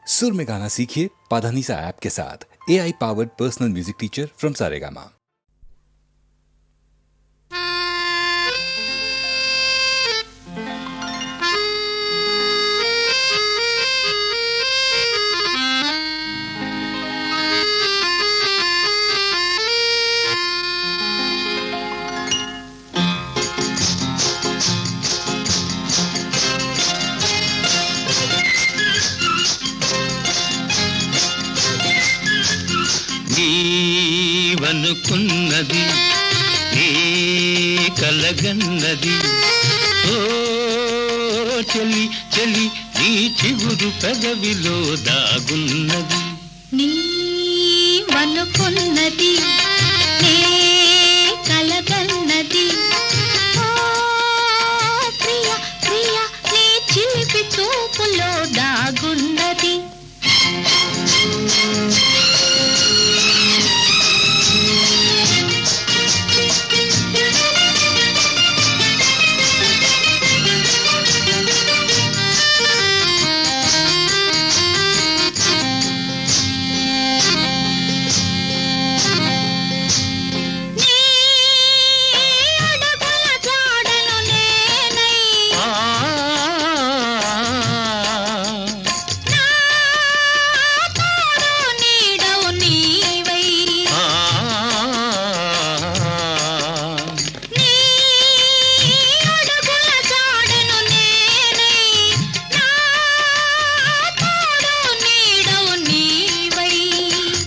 सुर में गाना सीखिए पाधानीसा ऐप के साथ। AI powered personal music teacher from Saregama. నీవనుకున్నది నీ కలగన్నది ఓ చెలి చెలి నీ చిగురు పెదవిలో దాగున్నది నీవనుకున్నది నీ కలగన్నది ఓ ప్రియ ప్రియ నీ చిలిపి చూపులో దాగున్నది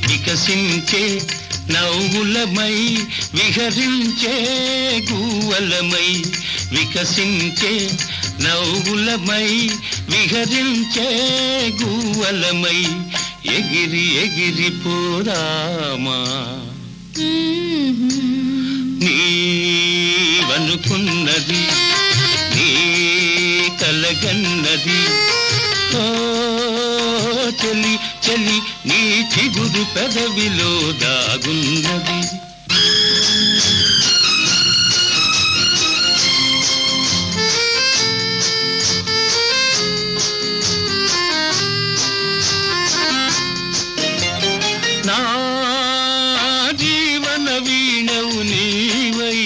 వికసించే నవ్వులమై విహరించే గువ్వలమై వికసించే నవ్వులమై విహరించే గువ్వలమై ఎగిరి ఎగిరి పోరామా నీవనుకున్నది నీ కలగన్నది ఓ చెలి చెలి నీ చిగురు పెదవిలో దాగున్నది నా జీవన వీణవు నీవై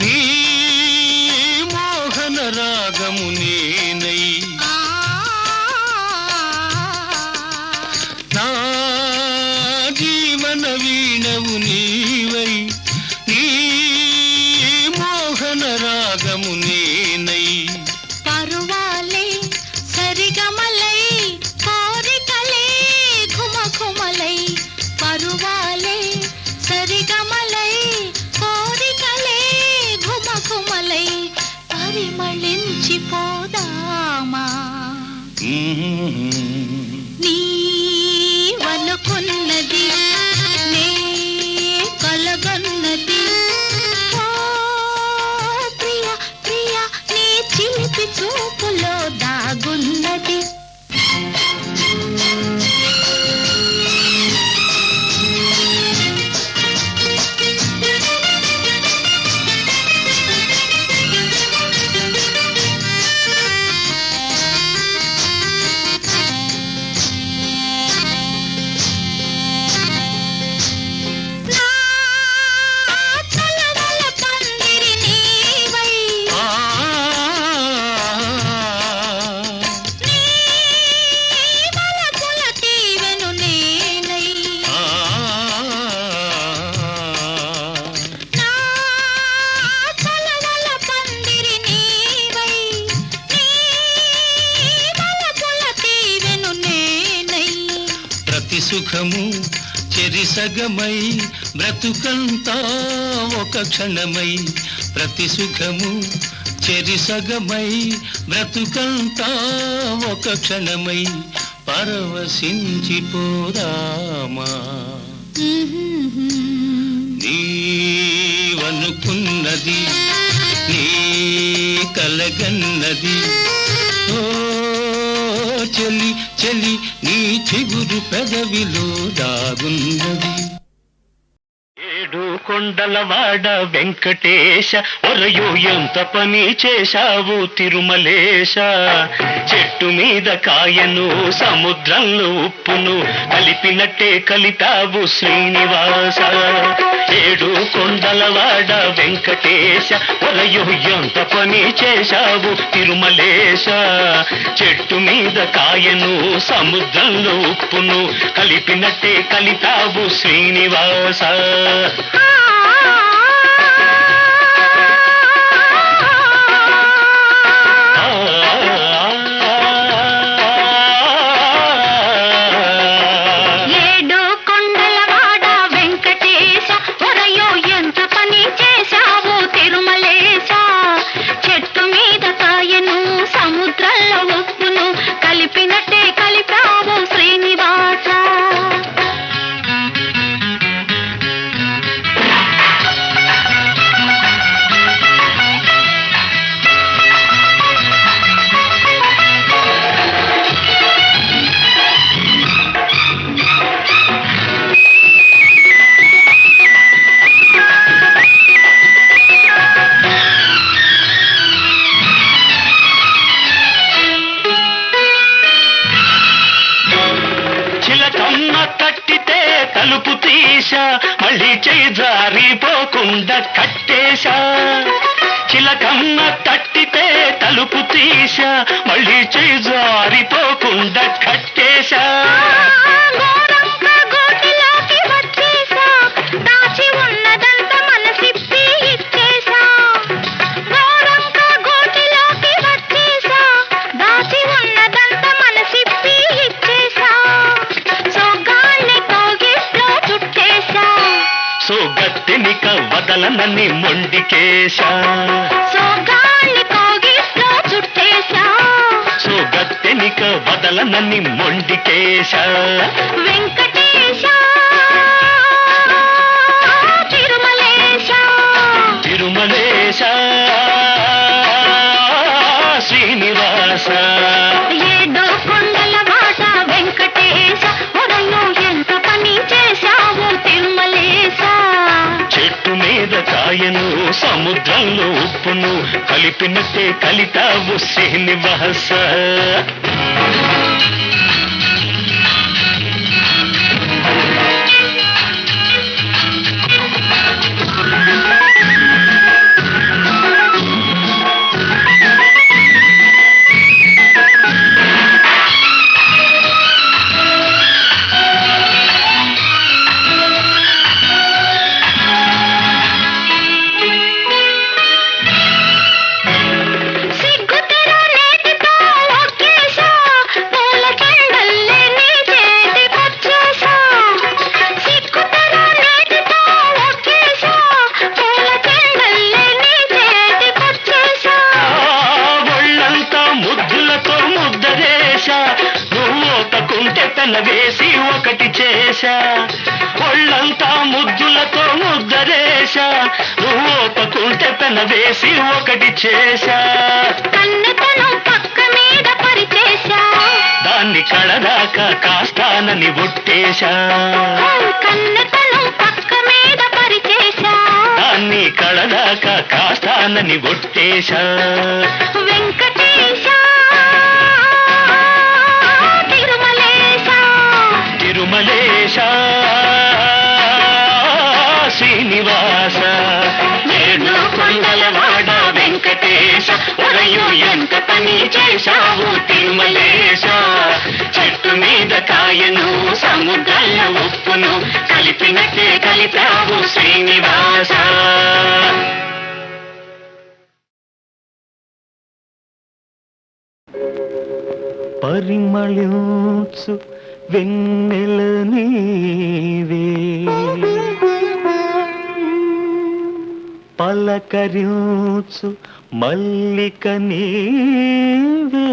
నీ మోహన రాగము నేనై నా జీవన వీణవు నీవై నీ మోహన రాగము నేనై పరువాలే సరిగమలై కోరికలే ఘుమఘుమలై పరువాలే సరిగమలై కోరికలే ఘుమఘుమలై పరిమళించిపోదామా నీవనుకున్నది నీ కలగన్నది ఓ ప్రియ ప్రియ నీ చిలిపి చూపులో దాగున్నది ప్రతి సుఖము చెరిసగమై బ్రతుకంతా ఒక క్షణమై ప్రతి సుఖము చెరిసగమై బ్రతుకంతా ఒక క్షణమై పరవశించిపోరామా నీవనుకున్నది నీ కలగన్నది ఓ చెలి చెలి నీ చిగురు పెదవిలో దాగున్నది ఏడు కొండలవాడ వెంకటేశ ఒరయో ఎంత పని చేశావు తిరుమలేశ చెట్టు మీద కాయను సముద్రంలో ఉప్పును కలిపినట్టే కలిపావు శ్రీనివాస ఏడు కొండలవాడ వెంకటేశ ఒరయో ఎంత పని చేశావు తిరుమలేశ చెట్టు మీద కాయను సముద్రంలో ఉప్పును కలిపినట్టే కలిపావు శ్రీనివాస తలుపు తీశా మళ్ళీ చేయి జారిపోకుండా కట్టేశా చిలకమ్మ తట్టితే తలుపు తీశా మళ్ళీ చేయి జారిపోకుండా కట్టేశా సోగత్తెనిక వదలనని మొండికేశా సోగత్తెనిక వదలనని మొండికేశా వెంకటేశ తిరుమలేశ తిరుమలేశ శ్రీనివాస ఏడు కొండలవాడ వెంకటేశ ఒరయో ఎంత పని చేశావు తిరుమలేశ చెట్టు మీద కాయను సముద్రంలో ఉప్పును కలిపినట్టే కలితావు శ్రీనివాస వేసి ఒకటి చేశా ఒళ్ళంతా ముద్దులతో ముద్దరేశా నువ్వు ఓపకుంటే పెన వేసి ఒకటి చేశా కన్నెతనం పక్క మీద పరిచేశా దాన్ని కడదాకా కాస్తానని ఒట్టేశా కన్నెతనం పక్క మీద పరిచేశా దాన్ని కడదాకా కాస్తానని ఒట్టేశా వెంకటేశ తిరుమలేశ శ్రీనివాస ఏడు కొండలవాడ వెంకటేశ ఒరయు ఎంత పని చేశావు తిరుమలేశ చెట్టు మీద కాయను సముద్రంలో ఉప్పును కలిపినట్టే కలిపావు శ్రీనివాస పరిమళించు వెన్నెల నీవే పలకరించు మల్లిక నీవే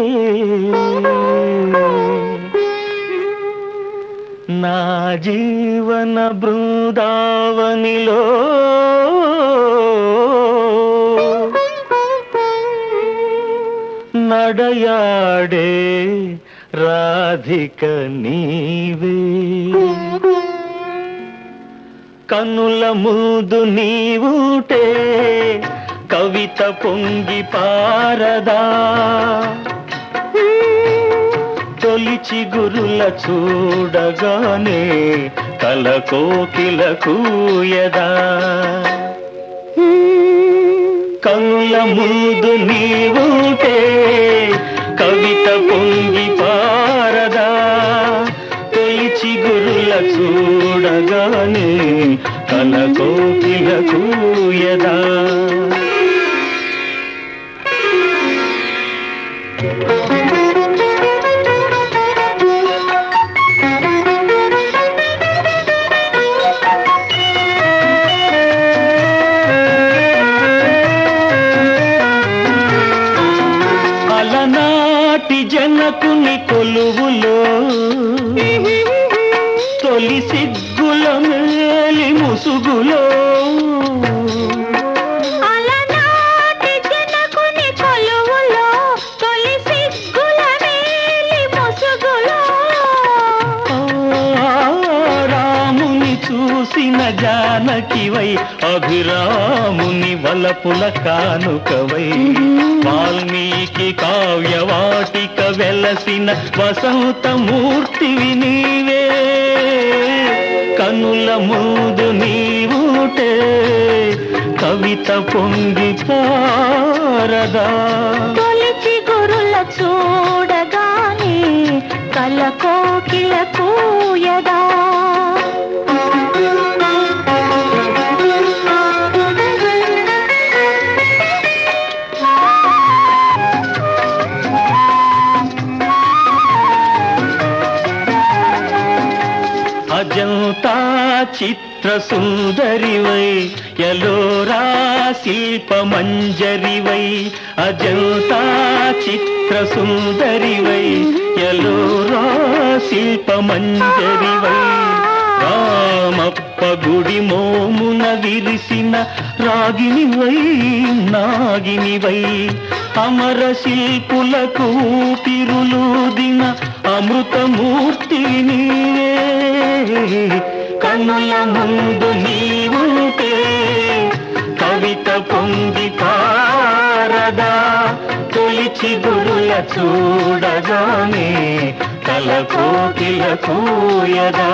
నా జీవన బృందావనిలో నడయాడే రాధిక నీవే కనుల ముందు నీవుటే కవిత పొంగి పారదా తొలిచి గురుల చూడగానే కల కోకిల కూయదా కనుల ముందు నీవుటే కవిత పొంగి పారదా తొలిచి గురుల చూడగానే కల కోకిల కూయదా అలనాటి జనకుని కొలువులో తొలి సిగ్గుల మేలి ముసుగులో అలనాటి జనకుని కొలువులో తొలి సిగ్గుల మేలి ముసుగులో రాముని చూసిన జానకివై అభిరాముని వలపుల కానుకవై వాల్మీకి కావ్యవాటిక వెలసిన వసంతమూర్తివి నీవే కనుల ముందు నీవుటే కవిత పొంగి పారదా తొలిచి గురుల చూడగానే కల కోకిల కూయదా అజంతా చిత్ర సుందరివై యలోరా శిల్ప మంజరివై అజంతా చిత్ర సుందరివై యలోరా శిల్ప మంజరివై రామప్ప గుడి మోమున విరిసిన రాగినివై నాగినివై అమర శిల్పులకు ఊపిరులూదిన అమృతమూర్తి నీవే కన్నుల ముందు నీవుంటే కవిత పొంగి పారదా తొలిచి గురుల చూడగానే కల కోకిల కూయదా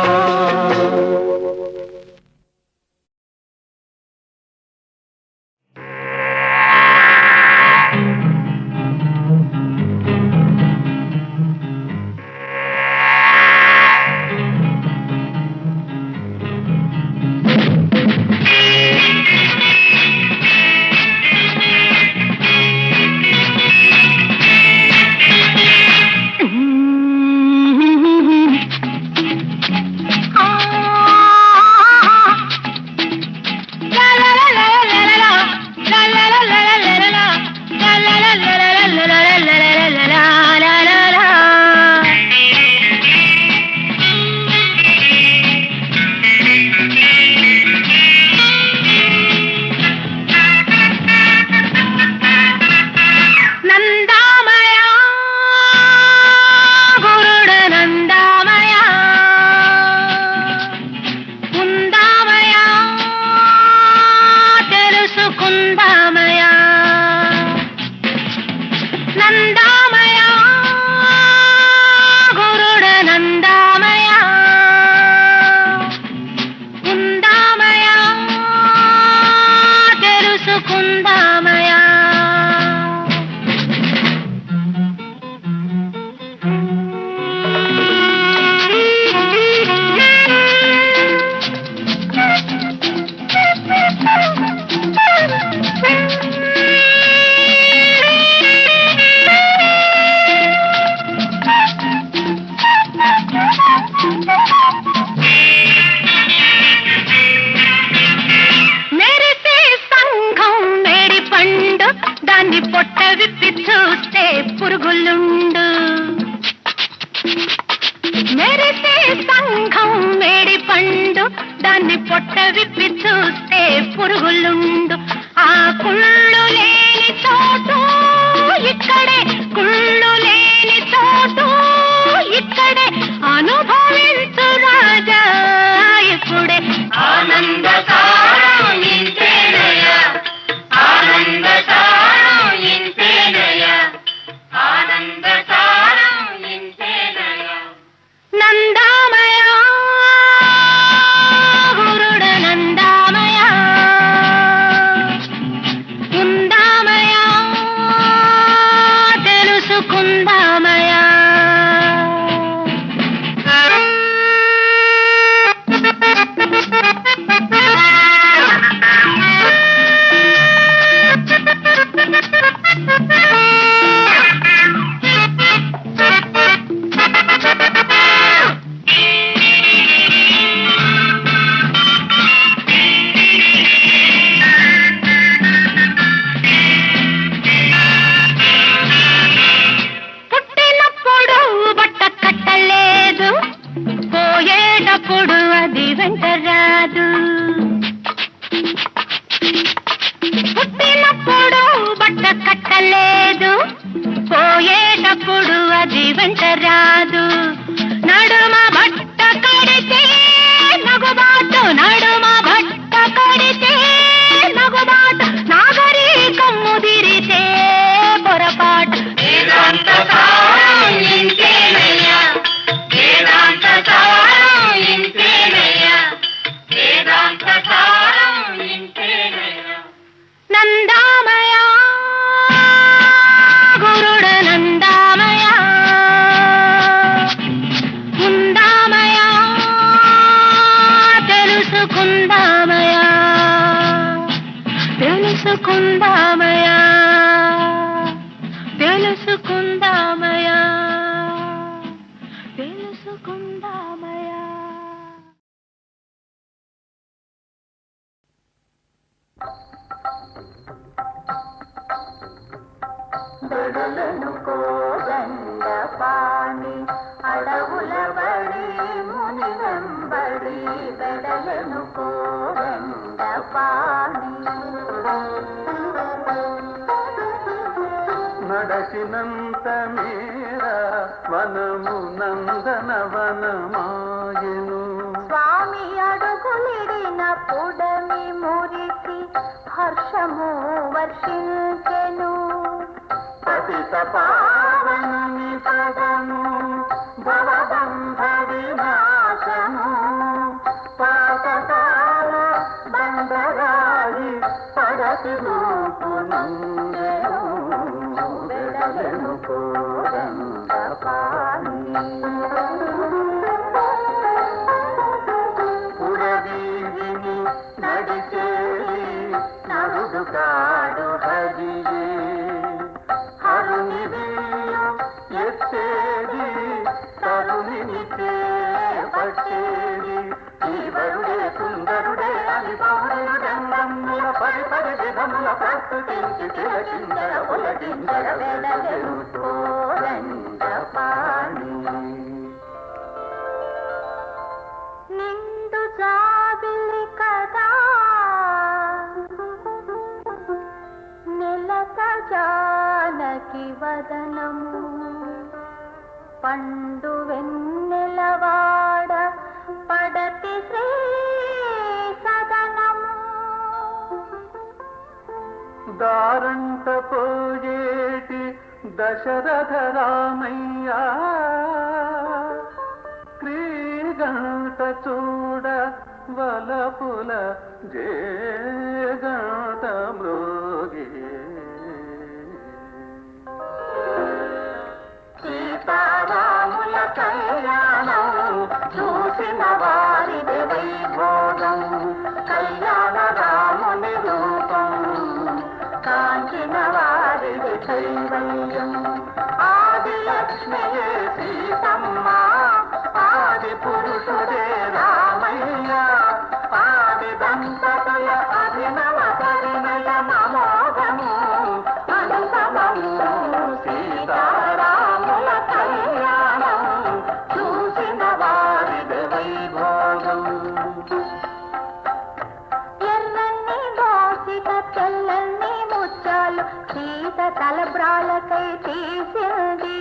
పురుగులుండు మెరిసే సంఘం మేడి పండు దాన్ని పొట్ట విప్పి చూస్తే పురుగులుండు ఆ కుళ్ళు లేని చోటు ఇక్కడే కుళ్ళు లేని చోటు ఇక్కడే అనుభవించు రాజా ఇప్పుడే ఆనంద తెలుసుకుందామయా. పుట్టినప్పుడు బట్ట కట్టలేదు, పోయేటప్పుడు అది వెంట రాదు. పుట్టినప్పుడు బట్ట కట్టలేదు, పోయేటప్పుడు అది వెంట రాదు. నడుమ బట్ట కడితే నగుబాటు, నడుమ బట్ట కడితే నగుబాటు, నాగరికం ముదిరితే పొరపాటు. వేదాంత సారం ఇంతేనయ్యా, వేదాంత సారం ఇంతేనయ్యా, వేదాంత సారం ఇంతేనయ్యా. నందామయ గురుడ నందామయ, ఉందామయ తెలుసుకుందామయ, తెలుసుకుందామయ, తెలుసుకుందామయ, తెలుసుకుందామయ. బెడలను కోదండ పాణి అడవుల బడి ముని వెంబడి, బెడలను కోదండ పాణి. నడచినంత మేర వనము నందన వనమాయను, స్వామి అడుగులిడిన పుడమి మురిసి హర్షము వర్షించెను. పతిత పావని పదము భవబంధ వినాశము, పాతకాల బండరాయి పడతి రూపునందెను, బెడలను కోదండ పాణి. పురవీధిని నడిచేది నడుడు కాడు హరియే, హరుని వీయు ఎత్తేది తరుణిని చేపట్టేది, ఈవరుడే సుందరుడే అని పౌరుడెందమ్ముల పరిపరి విధముల ప్రస్తుతించి తిలకిందర పులకిందర బెడలను కోదండ పాణి. నిండు జాబిలి కదా నెలత జానకి వదనము, పండు వెన్నెలవాడ పడతి శ్రీ సదనము. దారంట పోయేటి దశరథ రామయ్య, క్రీగంట చూడ వలపుల జేగంట మృగి, సీతారాముల కళ్యాణం చూసిన వారిది వైభోగం, కళ్యాణ రాముని రూపం కాంచిన వారిది కైవల్యం. ఆది లక్ష్మియే సీతమ్మ, ఆది పురుషుడే రామయ్య, ఆది దంపతుల అభినవ పరిణయ మమోఘము అనుపమము, సీతారాముల కళ్యాణం చూసిన వారిది వైభోగం. ఎర్రన్ని దోసిక తెల్లన్ని ముత్యాలు సీత తలబ్రాలకై తీసింది,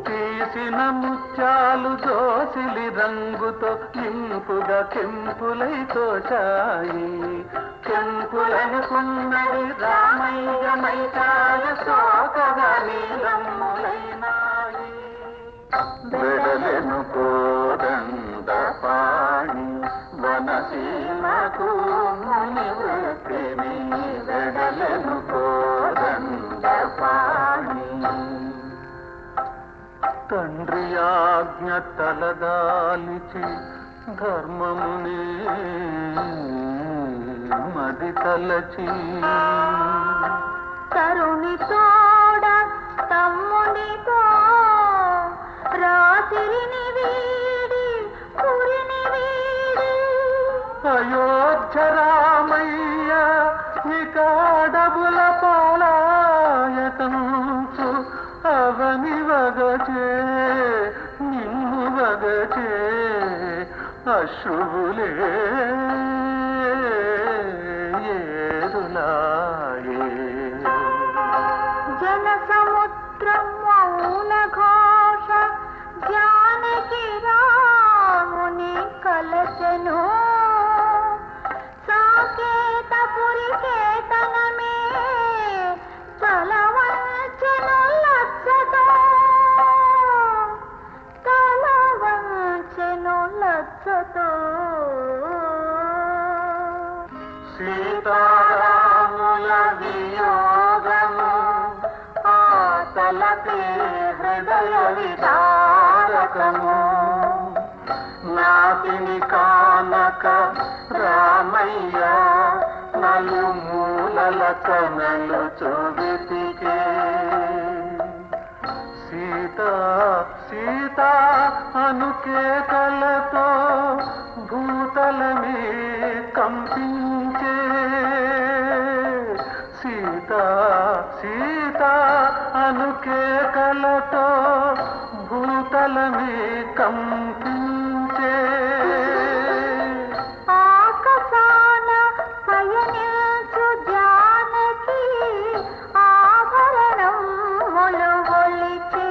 తీసిన ముత్యాలు దోసిలి రంగుతో ఇంపుగా కెంపులై తోచాయి, కెంపులనుకున్నవి రామయ్య మైకాల సోకగా నీలమ్ములైనాయి. బెడలను కోదండ పాణి వనసీమకు ముని వృత్తిని, బెడలను కోదండ పాణి. తండ్రి ఆజ్ఞ తలదాలిచి ధర్మముని మది తలచి తరుణి తోడ తమ్మునితో రాత్రిని వీడి పురిని వీడి అయోధ్య రామయ్య ఇక అడవుల పాలాయతంచు అవని వగచే నిన్ను వగచే అశ్రువులే ఏరులాయే జన సముద్రం మౌన ఘోష జానకి రాముని కలచను సాకేతపురి కేతనమే తలవంచెను లజ్జతో తలవంచెను లజ్జతో సీతారాముల వియోగము ఆతలపే హృదయ విదారకము నాటిని కానక రామయ్య నలుమూలల కనలు చూవితికే సీత సీత అనుకేకలతో భూతలమే కంపించే సీత సీత అనుకేకలతో భూతలమే కంపించే ఆకాశాన పయనించు జానకి ఆభరణములు ఒలిచే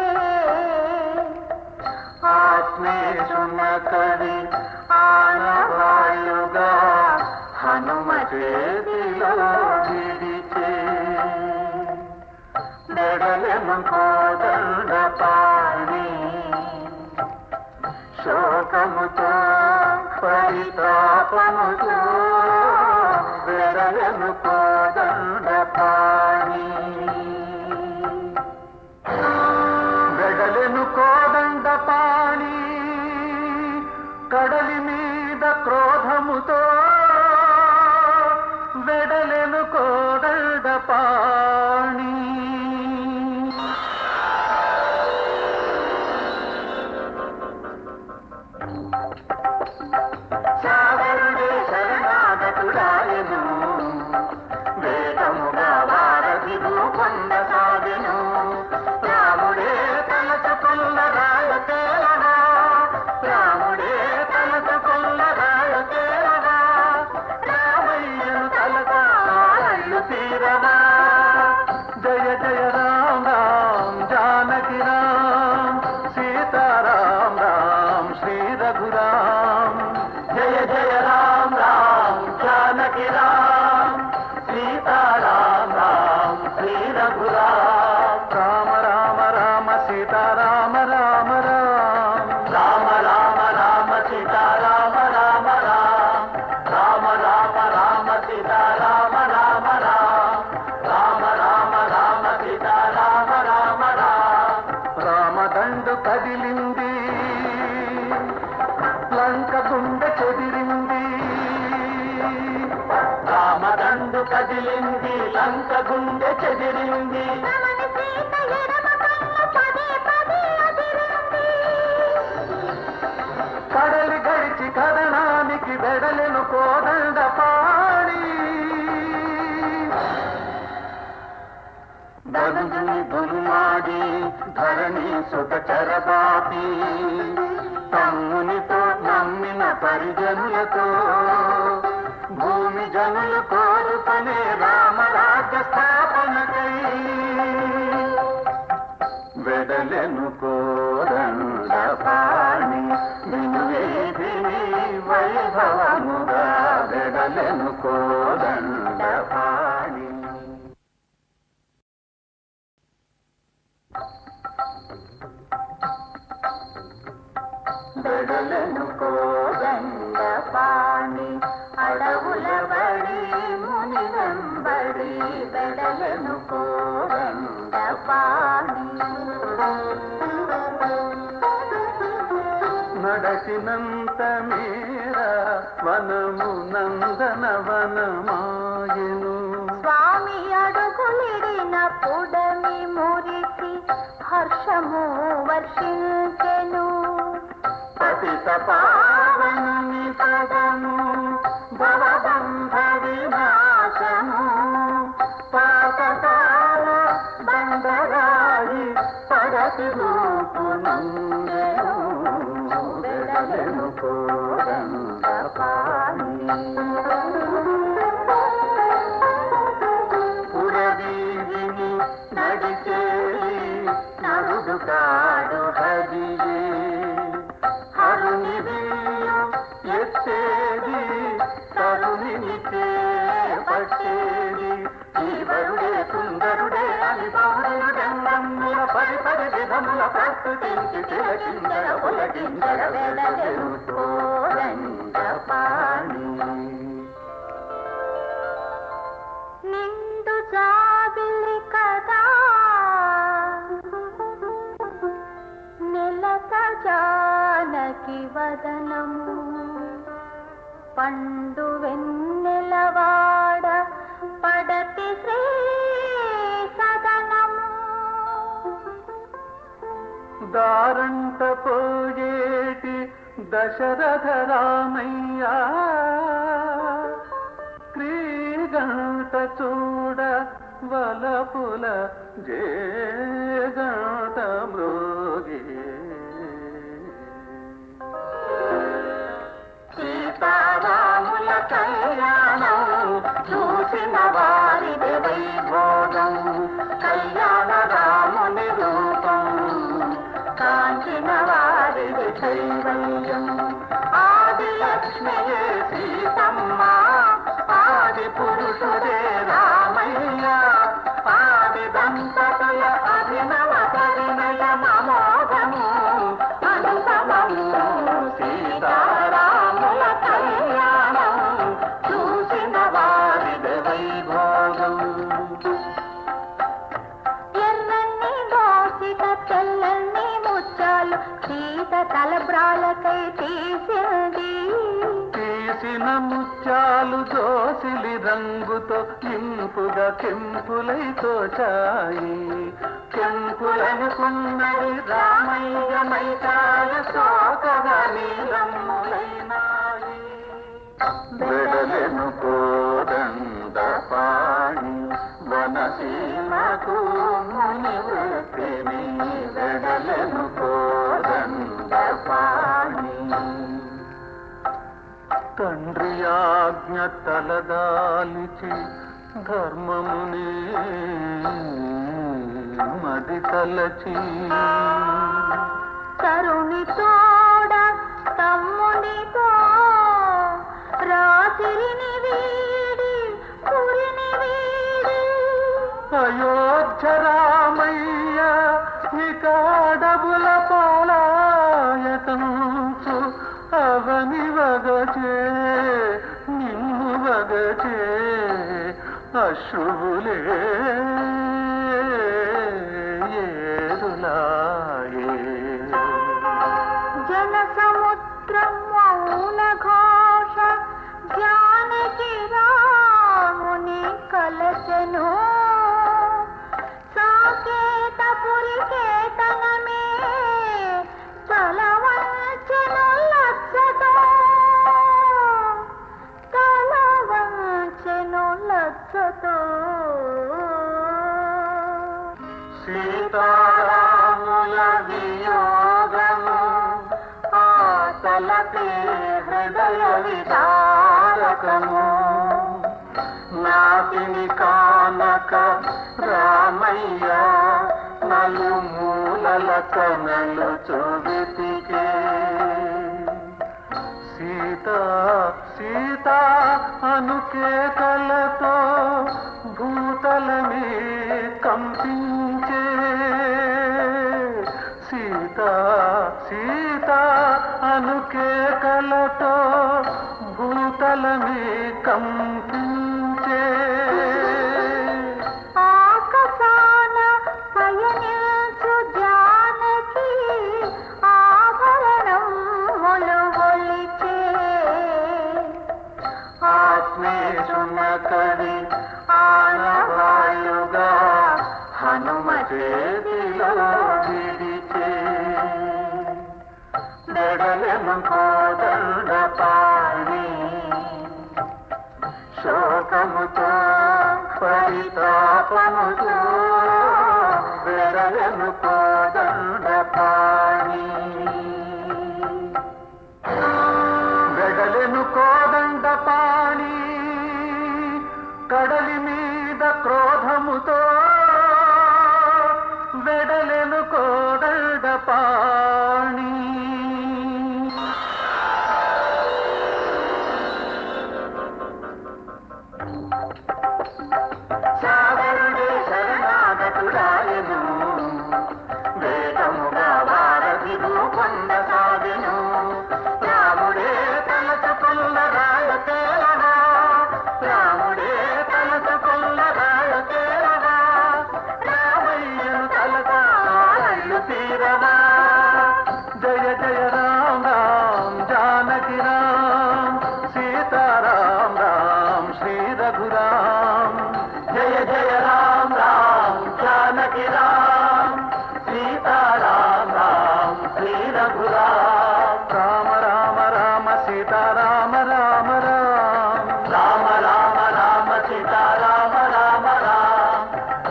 ఆత్మేశున కవి ఆనవాయుగా హనుమ చేతిలో విడిచే మెడలెను కోదండ పాణి శోకముతో పరితాపముతో మెడలెను కోదండ పాణి వెడలెను కోదండ పాణి కడలి మీద క్రోధముతో వెడలెను కోదండ పాణి సాగరుడే శరణాగతుడాయను వేగముగా వారధి రూపొంద సాగెను రాముడే తలచుకున్న రాయ తేలవా రాముడే తలచుకున్న రాయ తేలవా రామయ్యను తలగా రాళ్ళు తీరవా జయ జయ రామ రామ్ జానకి రామ్ సీతారాం రామ్ శ్రీ రఘురామ్ జయ జయ రామ రామ్ జానకి రామ్ సీతారాం రామ్ శ్రీ రఘురామ్ రామ రామ రామ సీతారామ రామ రామ్ రామ రామ రామ సీతారామ రామ రామ్ రామ రామ రామ సీతారామ రామ రామ్ రామ రామ రామ సీతారామ రామ రామ్ రామదండు కదిలింది లంక గుండె చెదిరింది రామదండు కదిలింది లంక గుండె చెదిరింది రమణి సీత ఎడమ కన్ను పదే పదే అదిరింది కడలి గడిచి కదనానికి వెడలెను కోదండ పాణి ధనుజుని దుర్మాడి ధరణి సుత చరబాపి తమ్మునితో నమ్మిన పరిజనులతో భూమి జనులు కోరుకునే రామరాజ్య స్థాపనకై వెడలెను కోదండ పాణి వినువేదిని వైభవముగా వెడలెను కోదండ పాణి వెడలెను కోదండ పాణి అడవుల బడి ముని వెంబడి వెడలెను కోదండ పాణి నడచినంత మీర వనము నందన వనమాయను. స్వామి అడుగులిడిన పుడమి మురికి హర్షము వర్షించెను. పతిత పావనుని పదము భవబంధ వినాశము. పాతకాల బండరాయి పడతి రూపునందెను. వెడలెను కోదండ పాణి. పురవీధిని నడిచేది నరుడు కాడు హరియే. హరుని వీయు ఎత్తేది తరుణిని చేపట్టేది. ఈవరుడే సుందరుడే అని పౌరుడెందమ్ముల పరిపరి విధముల ప్రస్తుతించి తిలకించర పులకించర వెడలెను కోదండ పాణి. నిండు జాబిలి కదా నెలత జానకి వదనము. పండు వెన్నెలవాడ పడతి శ్రీ సదనము. దారంట పోయేటి దశరథ రామయ్య క్రీగంట చూడ వలపుల జేగంట మృగే. సీతారాముల కళ్యాణం చూసిన వారిది వైభోగం. కళ్యాణ రాముని రూపం కాంచిన వారిది కైవల్యం. ఆది లక్ష్మియే సీతమ్మ, ఆది పురుషుడే రామయ్య. ఆది దంపతుల అభినవ పరిణయ మమోఘము అనుపమము. సీతారాముల కళ్యాణం చూసిన వారిది వైభోగం. ఎర్రన్ని దోసిట తెల్లన్ని ముత్యాలు సీత తలబ్రాలకై తీసింది. తీసిన ముత్యాలు దోసిలి రంగుతో ఇంపుగా కెంపులై తోచాయి. కెంపులనుకున్నది రామయ్య మైకాల సోకగా నీలమ్ములైనాయి. వెడలెను కోదండ పాణి వనసీమకు ముని వృత్తిని. వెడలెను కోదండ పాణి. తండ్రి ఆజ్ఞ తలదాలిచి ధర్మముని మది తలచి. తరుణి తోడ తమ్మునితో రాత్రిని వీడి పురిని వీడి. అయోధ్య రామయ్య ఇక అడవుల పాలాయతంచు అవని వగచే నిన్ను వగచే అశ్రువులే ఏరులాయే. జన సముద్రం మౌన ఘోష జానకి రాముని కలచను. సాకేతపురి కేతనమే తలవంచెను లజ్జతో. తలవంచెను లజ్జతో. సీతారాముల వియోగము ఆతలపే హృదయ విదారకము. నాటిని కానక రామయ్య నలుమూలల కనలు చూవితికే. సీత సీత అనుకేకలతో భూతలమే కంపించే. సీత సీత అనుకేకలతో భూతలమే కంపించే. ఆకాశాన పయనించు జానకి ఆభరణం బెడలెను కోదండ పాణి శోకముతో పరితాపముతో బెడలెను కోదండ పాణి బెడలెను కోదండ పాణి కడలి మీద క్రోధముతో వెడలెను కోదండ పాణి సాగరుడే శరణాగతుడాయను వేగముగా వారధి భూకొండ సాగెను రాముడే తలచుకున్న రాయ తేలవా రాముడే తలచుకున్న రాయ తేలవా రామయ్యను తలగా రాళ్ళు తీరవా జయ జయ రామ రామ్ జానకి రామ్ సీతారాం రామ్ శ్రీ రఘురామ్ జయ జయ రామ రామ్ జానకి రామ్ సీతారాం రామ్ శ్రీ రఘురామ్ రామ రామ రామ సీతారామ రామ రామ రామ రామ రామ సీతారామ రామ రామ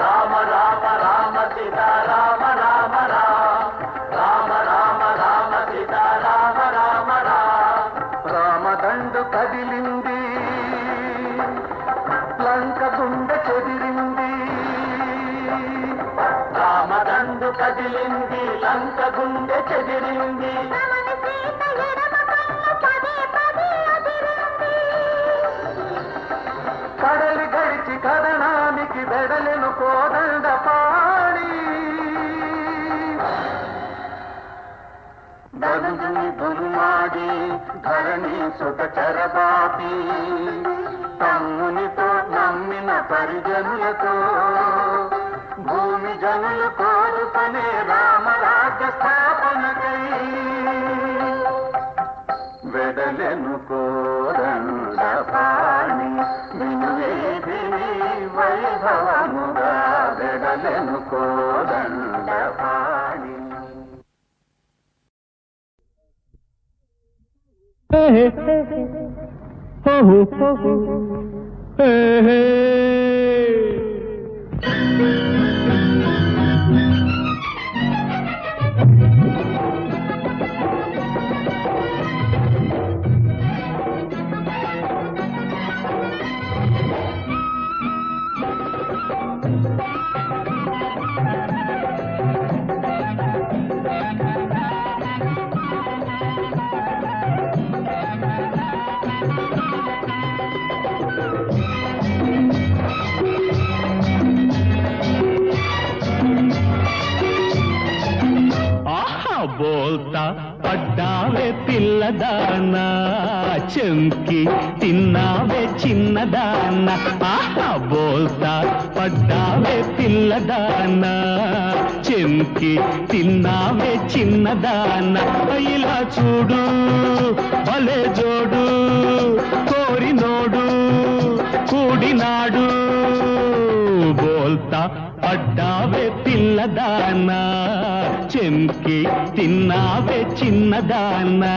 రామ రామ రామ సీతారామ రామ రామ రామ రామ రామ సీతారామ రామ రామ రామదండు కదిలింది లంక గుండె చెదిరింది రామదండు కదిలింది లంక గుండె చెదిరింది రమణ సీత ఎడమ కన్ను పదే పదే అదిరింది కడలి గడిచి కదనానికి వెడలెను కోదండ పాణి ధనుజుని ధనుమాడి ధరణి సుత చెరబాపి తమ్మునితో నమ్మిన పరిజనులతో భూమి జనులు కోరుకునే రామరాజ్య స్థాపనకై వెడలెను కోదండ పాణి వినువేదిని వైభవముగా వెడలెను కోదండ పాణి బోల్తా పడ్డావే పిల్లదానా చెంకి తిన్నావే చిన్నదానా ఆహా బోల్తా పడ్డావే పిల్లదానా చెంకి తిన్నావే చిన్నదానా ఇలా చూడు భలే జోడు కోరినోడు కూడినాడు బోల్తా పడ్డావే పిల్లదానా చెంకి తిన్నావే చిన్నదానా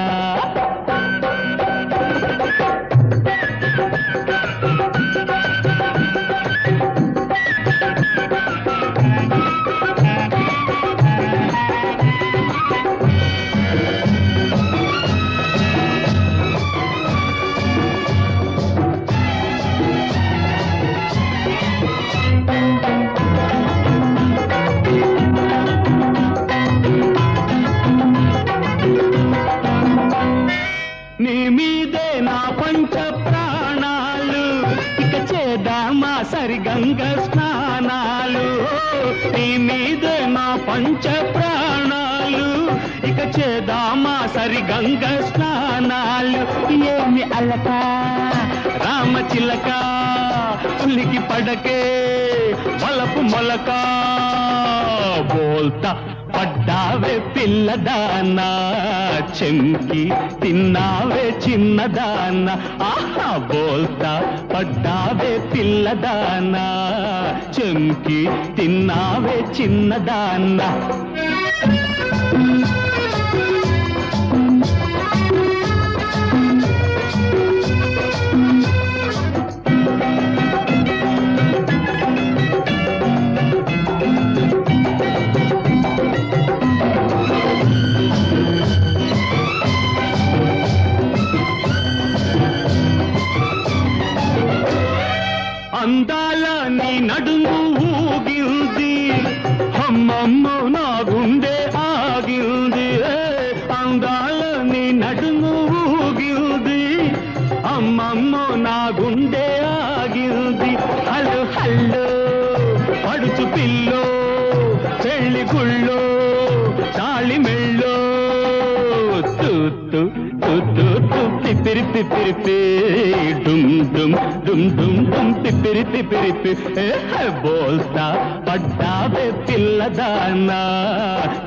నీ మీదే నా పంచ ప్రాణాలు ఇక చేద్దామా సరిగంగ స్నానాలు నీ మీదే నా పంచ ప్రాణాలు ఇక చేద్దామా సరిగంగ స్నానాలు ఏమి అలక రామచిలక పులికి పడకే వలపు మొలక బోల్తా పడ్డావే పిల్లదానా చెంకి తిన్నావే చిన్నదానా ఆహా బోల్తా పడ్డావే పిల్లదానా చెంకి తిన్నావే చిన్నదానా తాళి మెళ్ళో తూత్తు తూత్తు పిపిరి పిపిరి డుమ్ డుమ్ డుమ్ డుమ్ డుమ్ పిపిరి పిపిరి బోల్తా పడ్డావే పిల్లదానా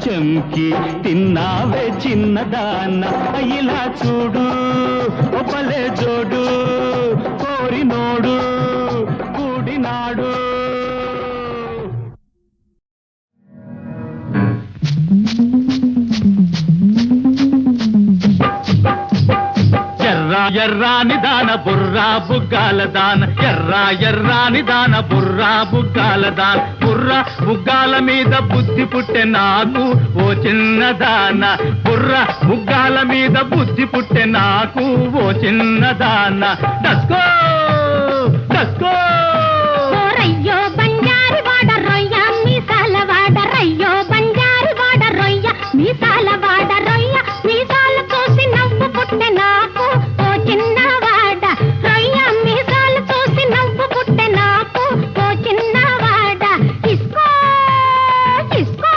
చెంకి తిన్నావే చిన్నదానా ఇలా చూడు ఒపలే జోడు కోరినోడు కూడినాడు ఎర్రాని దాన బుర్రా బుగ్గాల దాన ఎర్రాని దాన బుర్రా బుగ్గాల దాన బుర్రా బుగ్గాల మీద బుద్ధి పుట్టె నాకు ఓ చిన్నదాన బుర్రా బుగ్గాల మీద బుద్ధి పుట్టె నాకు ఓ చిన్నదాన డస్కో డస్కో రయ్యో బంజారి వాడ రొయ్య మీసాల వాడ రయ్యో బంజారి వాడ రొయ్య మీసాల వాడ రొయ్య మీసాల చూసి నవ్వు పుట్టె నాకు ఓ చిన్నవాడ రొయ్య మీసాల చూసి నవ్వు పుట్టె నాకు ఓ చిన్నవాడ ఇస్కో ఇస్కో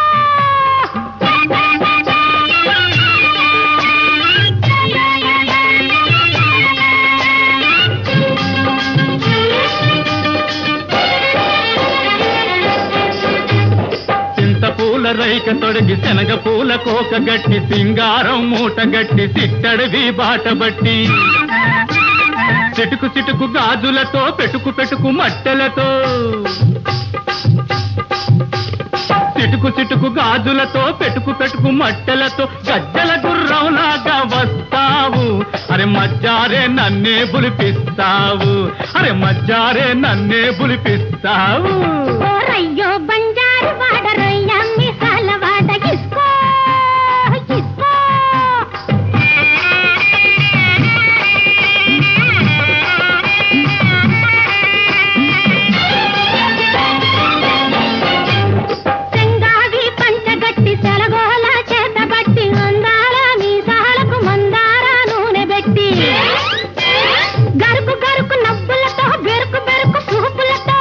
పూల రైక తొడిగి శనగ పూల కోక గట్టి సింగారం మూట గట్టి సిట్టడివి బాట బట్టి చిటుకు చిటుకు గాజులతో పెటుకు పెటుకు మట్టెలతో చిటుకు చిటుకు గాజులతో పెటుకు పెటుకు మట్టెలతో గజ్జల గుర్రంలాగా వస్తావు అరే మజ్జారే నన్నే బులిపిస్తావు అరే మజ్జారే నన్నే బులిపిస్తావు రయ్యో బంజారి వాడ రొయ్య మీసాల వాడ ఇస్కో ఇస్కో చెంగావి పంచగట్టి సెలగోల చేతబట్టి అందాల మీసాలకు మందార నూనె పెట్టి గరుకు గరుకు నవ్వులతో బెరుకు బెరుకు చూపులతో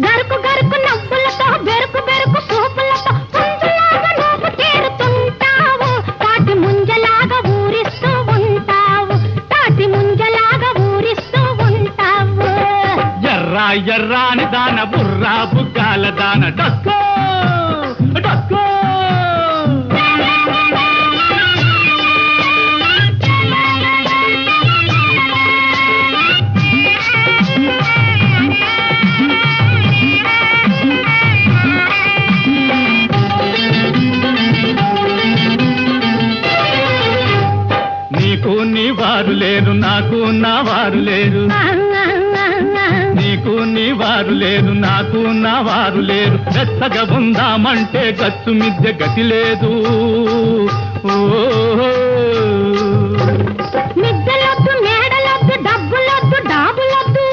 గరుకు గరుకు నవ్వులతో బెరుకు బెరుకు చూపులతో పుంజలాగా నువ్వు చేరుతుంటావు తాటి ముంజలాగా ఊరిస్తూ ఉంటావు తాటి ముంజలాగా ఊరిస్తూ ఉంటావు ఎర్రాని దాన బుర్రా బుగ్గాల దాన డస్కో డస్కో నీకు నీ వారు లేరు నాకు నా వారు లేరు నీకు నీ వారు లేరు నాకు నా వారు లేరు వెచ్చగా ఉందామంటే గచ్చు మిద్దె గతి లేదు మిద్దెలొద్దు మేడలొద్దు డబ్బులొద్దు డాబులొద్దు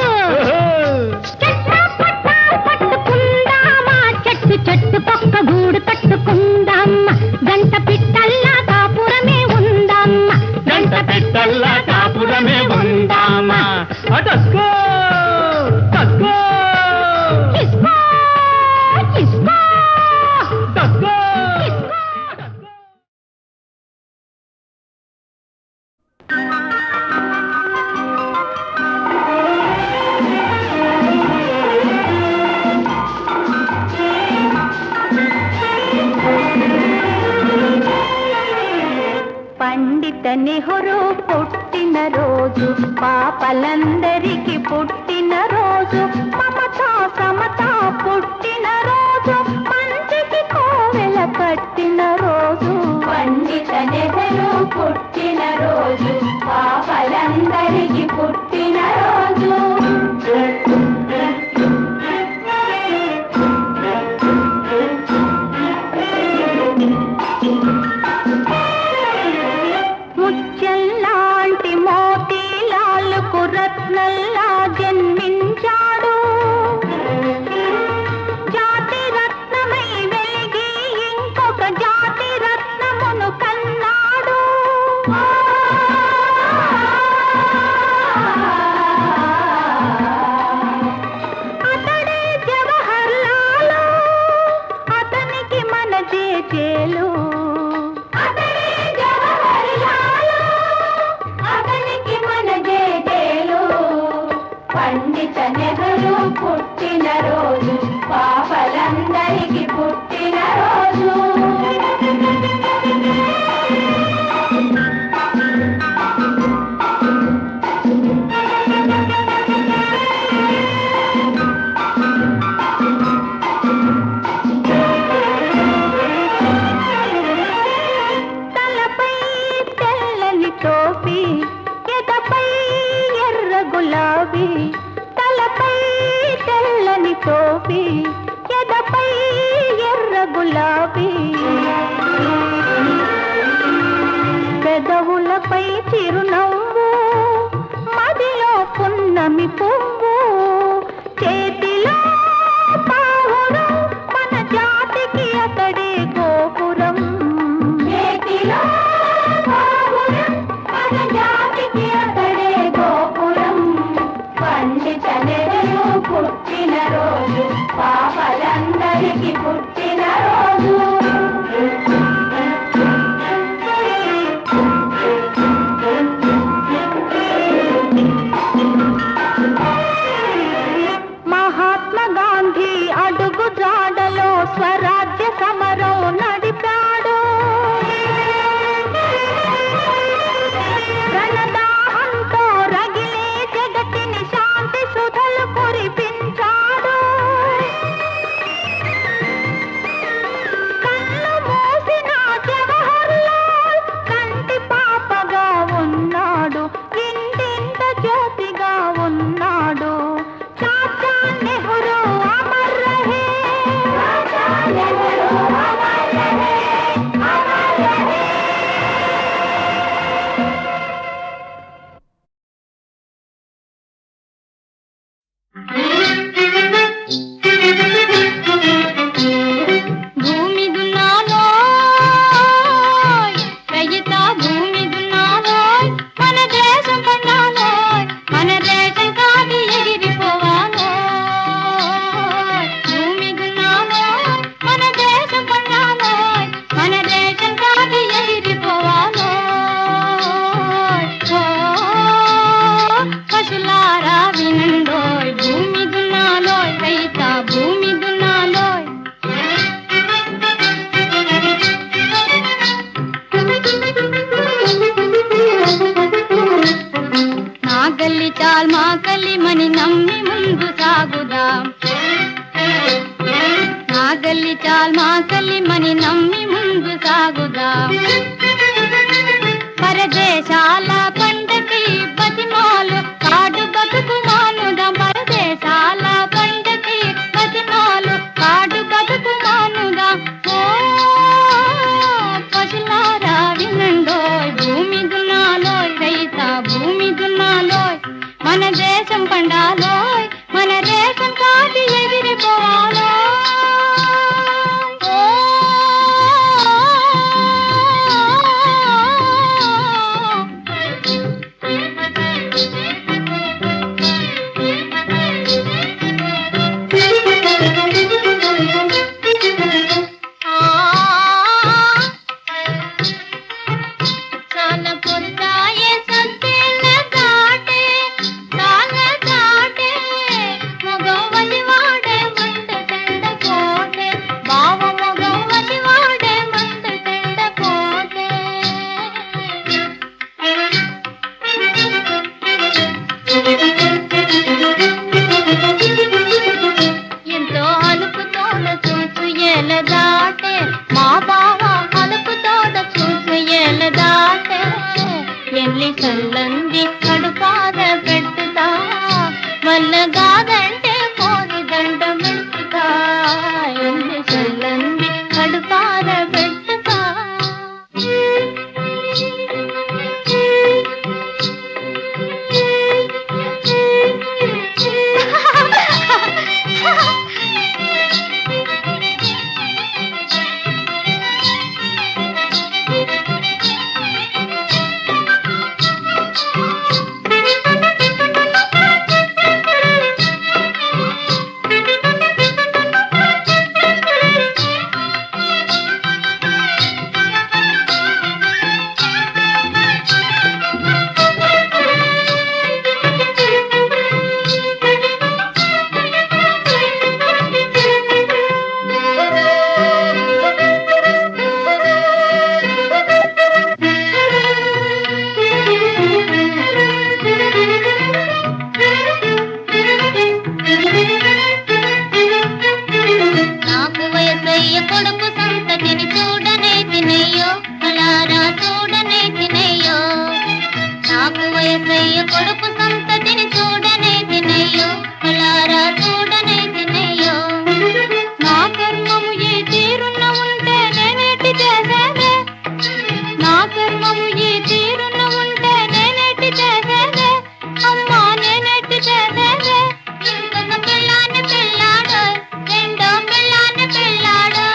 పట్టుకుందామా చెట్టు చెట్టు పక్క గూడు కట్టుకుందామా గంట పిట్టల్లా కాపురమే ఉందామా గంట పెట్టల్లా కాపురమే ఉందామా డస్కో డస్కో ఇస్కో ఇస్కో డస్కో పండిత నెహ్రూ పుట్టిన రోజు పాపలందరికీ పుట్టిన రోజు మమతా సమతా పుట్టిన రోజు మంచికి కోవెల కట్టిన రోజు పండిత నెహ్రూ పుట్టిన రోజు పాపలందరికీ పుట్టిన రోజు ముత్యంలాంటి మోతీలాలకు రత్నల్లా జన్మించాడు జాతి రత్నమై వెలిగి ఇంకొక జాతి జేజేలు అతనికి మన జేజేలు పండిత నెహరు పుట్టిన రోజు పాపలందరికీ పుట్టిన రోజు టోపీ ఎదపై ఎర్ర గులాబీ తలపై తెల్లని టోపీ ఎదపై ఎర్ర గులాబీ పెదవులపై చిరునవ్వు మదిలో పున్నమి పువ్వు చేతిలో పావురం మన జాతికి అతడే గోపురం చేతిలో జాతికి అతడే గోపురం పండిత నెహరు పుట్టిన రోజు పాపలందరికీ పుట్టిన రోజు మహాత్మా గాంధీ అడుగు జాడలో స్వరాజ్య సమరం నడిపాడు రణదాహంతో రగిలే జగతిని శాంతి సుధలు కురిపించాడు కళ్ళు మూసిన జవహర్లాల్ కంటి పాపగా ఉన్నాడు ఇంటింట జ్యోతిగా ఉన్నాడు చాచా నెహ్రూ అమర్ రహే చాచా నెహ్రూ అమర్ రహే అమర్ రహే భూమి దున్నాలోయ్ రయ్యత భూమి దున్నాలోయ్ మన దేశం పండాలోయ్ మన దేశం కాదు ఎగిరిపోవాలోయ్ భూమి దున్నాలోయ్ మన దేశం పండాలోయ్ మన దేశం కాదు ఎగిరిపోవాలోయ్ పశులారా వినండోయ్ భూమి దున్నాలోయ్ రైత భూమి దున్నాలోయ్ నా గల్లి చాల్ మా కలి మని నమ్మి ముందు సాగుదాం నా గల్లి చాల్ మా కలి మని నమ్మి ముందు సాగుదాం పరదేశాల పండకి బతిమాలు కాడు బతుకు మానుదాం పరదేశాల పండకి బతిమాలు కాడు బతుకు మానుదాం ఓ పశులారా వినండోయ్ భూమి దున్నాలోయ్ రైత భూమి దున్నాలోయ్ మన దేశం పండాలోయ్ మన దేశం కాదు ఎగిరిపోవాలోయ్ చాలా పొద్దాయే సత్తెల దాటే తాగ దాటే మగవలి వాడే మంట కండ కోటే బావ మగవలి వాడే మంట కండ కోటే ఎంతో అలుపుతోడ చూసు ఎల దాటే మా బావ అలుపుతోడ చూసు ఎల దాటే ఎల్లి చల్లంది కడుపాద పెట్టుతా వల్లగాదంటే కోరి దండ పెట్టుతా ఎల్లి చల్లంది కడుపాద పెట్టుతా కళ్ళారా చూడనే తినయ్యో నాకు వయసయ్య కొడుకు సంతతిని చూడనే తినయ్యో కళ్ళారా చూడనే తినయ్యో నా కర్మము ఈ తీరున్న ఉంటే నేనేటి చేసేదే నా కర్మము ఈ తీరున్న ఉంటే నేనేటి చేసేదే అమ్మా నేనేటి చేసేదే ఇంకొక పిల్లాన్ని పెళ్ళాడు రెండో పిల్లాన్ని పెళ్ళాడు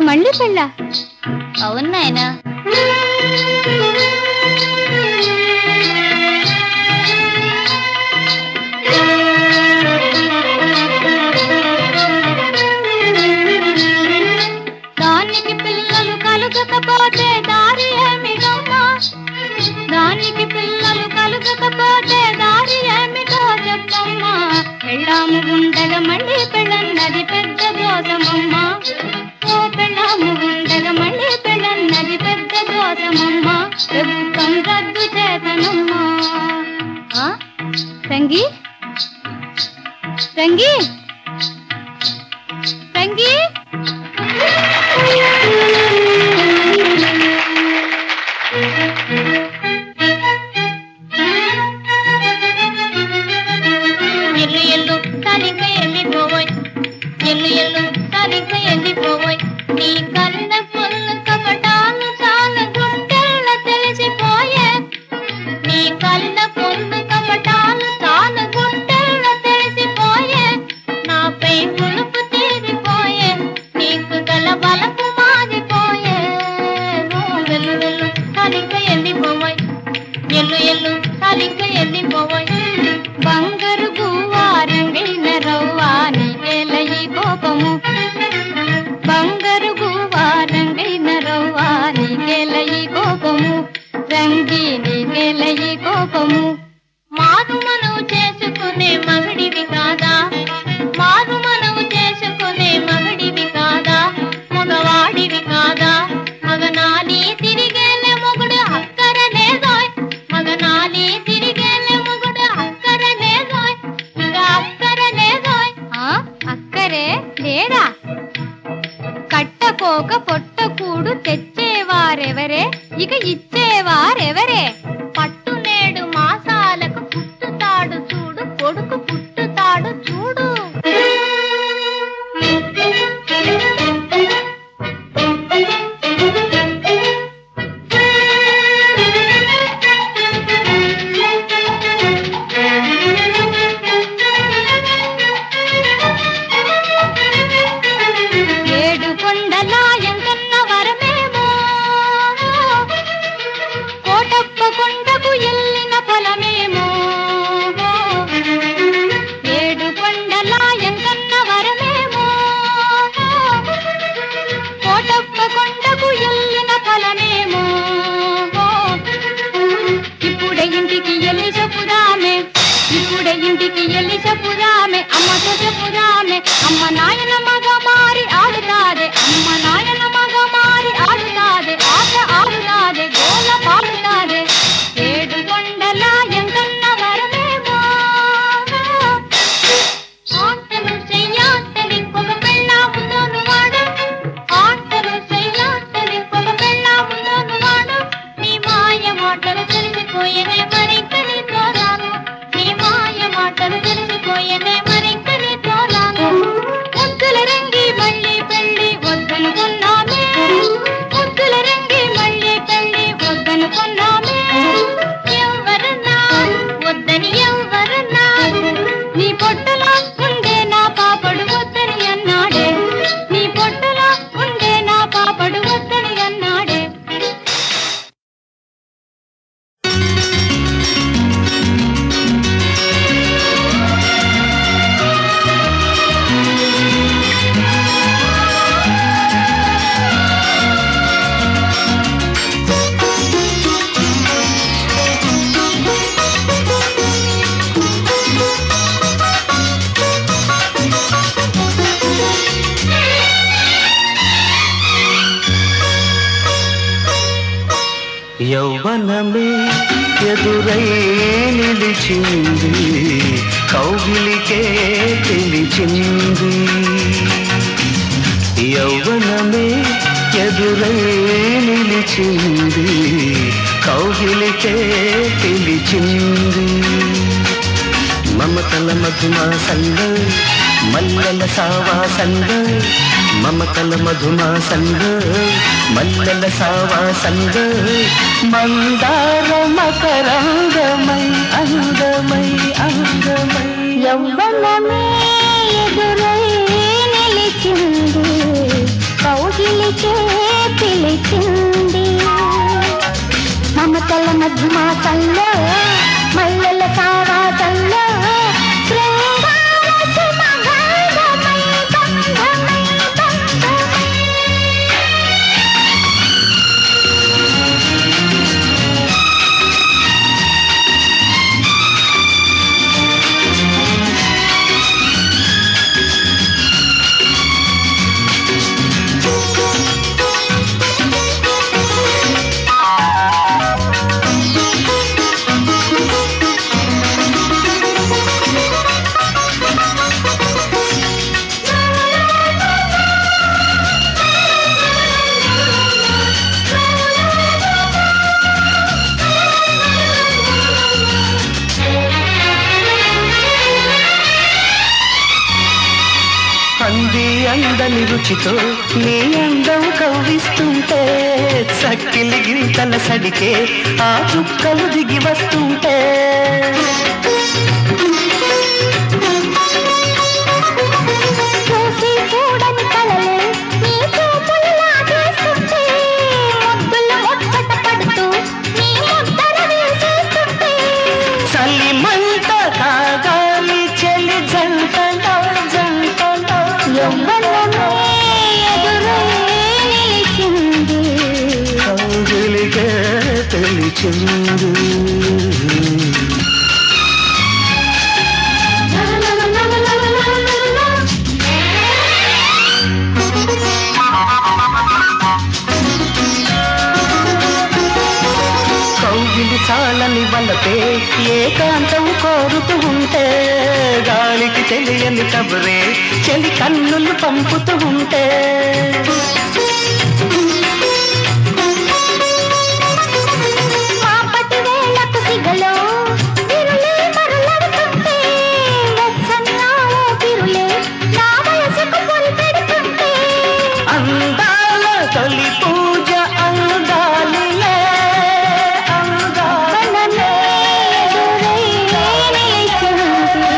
మళ్ళీ పెళ్ళ అవును నాయనా దానికి పిల్లలు కలుగకపోతే దారి ఏమిటమ్మా దానికి పిల్లలు కలుగకపోతే దారి ఏమిటో చెప్పమ్మా పెళ్ళాము ఉండగా మళ్ళీ పెళ్ళన్నది పెద్ద దోషమమ్మా ఓ పెళ్ళాము ఉండగా మళ్ళీ పెళ్ళన్నది పెద్ద దోషమమ్మా ప్రభుత్వం రద్దు చేతనమ్మా రంగి రంగి రంగి ఎల్లు ఎల్లు సరిగ్గా వెళ్ళిపోవోయ్ ఎల్లు ఎల్లు సరిగ్గా వెళ్ళిపోవోయ్ నీ కన్న పొల్లు కపటాలు చాలా గుండెల్ల తెలిసిపోయే నీ కన్న పొల్లు కపటాలు చాలా గుండెల్ల తెలిసిపోయే నాపై పులుపు తీరిపోయే నీకు గల బలపు మారిపోయే వెళ్ళు వెళ్ళు సరిగ్గా వెళ్ళిపోవోయ్ ఎల్లు ఎల్లు సరిగ్గా వెళ్ళిపోవోయ్ బంగారు గువ్వారంగిన రవ్వా నీకేలయి కోపము బంగారు గువ్వారంగిన రవ్వా నీకేలయి కోపము రంగి నీకేలయి కోపము మారు మనవు చేసుకునే మగడివి కాదా మారు మనవు చేసుకునే మగడివి కాదా మగవాడివి కాదా మగనాలి తిరిగేలే మొగుడు అక్కర లేదోయ్ మగనాలి తిరిగేలే మొగుడు అక్కర లేదోయ్ ఇక అక్కర లేదోయ్ అక్కరే లేరా కట్టపోక పొట్టకూడు తెచ్చేవారెవరే ఇక ఇచ్చేవారెవరే పట్టు నేడు మాసాలకు పుట్టుతాడు చూడు కొడుకు పుట్టుతాడు చూడు ఏడు కొండల ఎంకన్న వరమేమో కోటప్ప కొండకు ఎల్లిన పొలమేమో ఏడు కొండల ఎంకన్న వరమేమో కోటప్ప కొండకు ఎల్లిన పొలమేమో ఇప్పుడే ఇంటికి ఎల్లి చెప్పుదామే ఇప్పుడే ఇంటికి ఎల్లి చెప్పుదామే అమ్మతో చెప్పుదామే అమ్మ నాయన మగ మారి ఆడుతాదే అమ్మ నాయన మగ మారి ఆడుతాదే ఆట ఆడుతాదే గోల పాడుతాదే ఏడు కొండల ఎంకన్న వరమేమో ఆటలు చెయ్యాటలి ఒక పెళ్ళాముందోను వాడు ఆటలు చెయ్యాటలి ఒక పెళ్ళాముందోను వాడు నీ మాయ మాటలు తెలిసిపోయేనే మరింకని తోరాను నీ మాయ మాటలు తెలిసిపోయేనే మరింకని తోరాను ముద్దుల రంగి మళ్ళీ పెళ్ళి వద్దనుకున్నామే ముద్దుల రంగి మళ్ళీ పెళ్ళి వద్దనుకున్నామే ఎవరన్నా వద్దని ఎవరన్నా నీ పొట్టలో ఉండే నా పాపడు వద్దని అన్నాడే నీ పొట్టలో ఉండే నా పాపడు వద్దని అన్నాడే యౌవనమే ఎదురై నిలిచింది కౌగిలికే పిలిచింది యౌవనమే ఎదురై నిలిచింది కౌగిలికే పిలిచింది మమతల మధుమాసంలో మల్లెల సావాసంలో మమతల మధుమాసంలో మల్లెల సావాసంలో మందార మకరంగమై అందమై అందమై యవ్వనమే ఎదురై నిలిచింది కౌగిలికే పిలిచింది మమతల మధుమాసంలో మల్లెల సావాసంలో శృంగార సుమగంధమై బంధమై బంధమై అంది అందని రుచితో నీ అందం కవ్విస్తుంటే చక్కిలి గింతల సడికే ఆ చుక్కలు దిగి వస్తుంటే చూసి చూడని కలలే నీ చూపులు లాగేస్తుంటే ముద్దులు ముచ్చట పడుతూ నీ ముద్దర వేసేస్తుంటే చలి మంట కాగాలి చెలి జంటలో జంటలో యవ్వనమే ఎదురై నిలిచింది కౌగిలికే తెలిచింది కౌగిలి చాలని వలపే ఏకాంతం కోరుతూ ఉంటే గాలికి తెలియని కబురే చెలి కన్నులు పంపుతూ ఉంటే మాపటి వేళకు సిగలో విరులే మరులవుతుంటే వెచ్చని ఆ ఊపిరులే నా వయసుకు పొరి పెడుతుంటే అందాల తొలి పూజ అందాలిలే యవ్వనమే ఎదురై నిలిచింది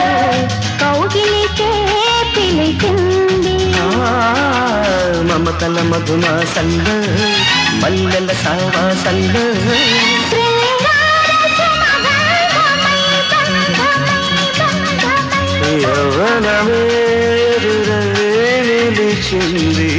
కౌగిలికే పిలిచింది మమతల మధుమాసంలో మల్లెల సావాసంలో శృంగార సుమగంధమై బంధమై బంధమై యవ్వనమే ఎదురై నిలిచింది